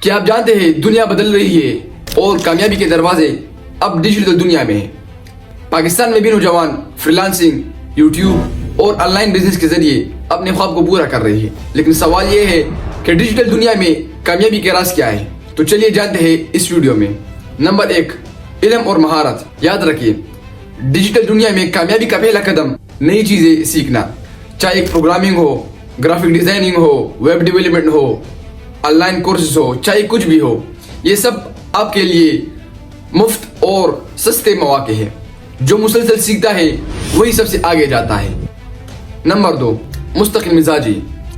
क्या आप जानते हैं दुनिया बदल रही है और कामयाबी के दरवाजे अब डिजिटल दुनिया में है। पाकिस्तान में भी नौजवान फ्रीलांसिंग, यूट्यूब और ऑनलाइन बिजनेस के जरिए अपने ख्वाब को पूरा कर रही है। लेकिन सवाल ये है कि डिजिटल दुनिया में कामयाबी के राज क्या है। तो चलिए जानते हैं इस वीडियो में। नंबर 1, इल्म और महारत। याद रखिए, डिजिटल दुनिया में कामयाबी का पहला कदम नई चीजें सीखना, चाहे एक प्रोग्रामिंग हो, ग्राफिक डिजाइनिंग हो, वेब डेवलपमेंट हो, ऑनलाइन कोर्सेज हो, चाहे कुछ भी हो। ये सब आपके लिए मुफ्त और सस्ते मौके हैं। जो मुसलसल सीखता है वही सबसे आगे जाता है। नंबर 2, मुस्तकिल मिजाजी।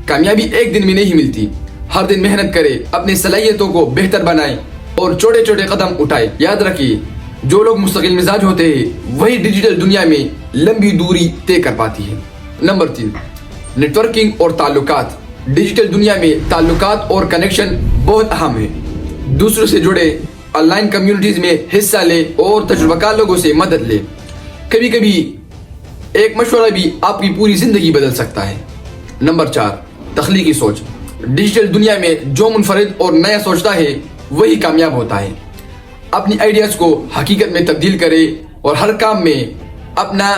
कामयाबी एक दिन में नहीं मिलती। हर दिन मेहनत करे, अपनी सलाहियतों को बेहतर बनाए और छोटे छोटे कदम उठाए। याद रखिए, जो लोग मुस्तकिल मिजाज होते हैं वही डिजिटल दुनिया में लंबी दूरी तय कर पाती है। नंबर 3, नेटवर्किंग और ताल्लुकात। डिजिटल दुनिया में ताल्लुकात और कनेक्शन बहुत अहम है। दूसरों से जुड़े, ऑनलाइन कम्युनिटीज में हिस्सा ले और तजुर्बाकार लोगों से मदद ले। कभी कभी एक मशवरा भी आपकी पूरी जिंदगी बदल सकता है। नंबर 4, तख्लीकी सोच। डिजिटल दुनिया में जो मुनफरिद और नया सोचता है वही कामयाब होता है। अपनी आइडियाज को हकीकत में तब्दील करे और हर काम में अपना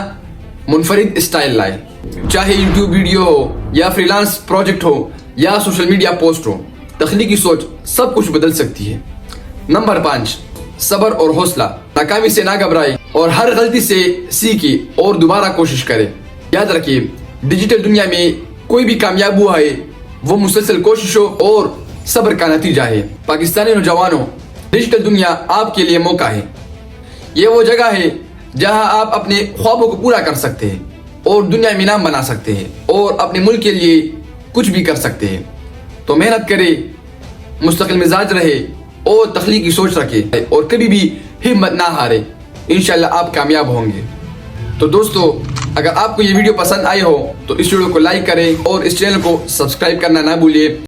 मुनफरिद स्टाइल लाए। चाहे यूट्यूब वीडियो हो या फ्रीलांस प्रोजेक्ट हो या सोशल मीडिया पोस्ट हो, तख्लीकी सोच सब कुछ बदल सकती है। नंबर 5, सब्र और हौसला। नाकामी से ना घबराए और हर गलती से सीखे और दोबारा कोशिश करे। याद रखिए, डिजिटल दुनिया में कोई भी कामयाब हुआ है वो मुसलसल कोशिशों और सब्र का नतीजा है। पाकिस्तानी नौजवानों, डिजिटल दुनिया आपके लिए मौका है। ये वो जगह है जहां आप अपने ख्वाबों को पूरा कर सकते हैं और दुनिया में नाम बना सकते हैं और अपने मुल्क के लिए कुछ भी कर सकते हैं। तो मेहनत करें, मुस्तकिल मिजाज रहे और तख्लीकी सोच रखे और कभी भी हिम्मत ना हारे। इंशाल्लाह आप कामयाब होंगे। तो दोस्तों, अगर आपको ये वीडियो पसंद आई हो तो इस वीडियो को लाइक करें और इस चैनल को सब्सक्राइब करना ना भूलिए।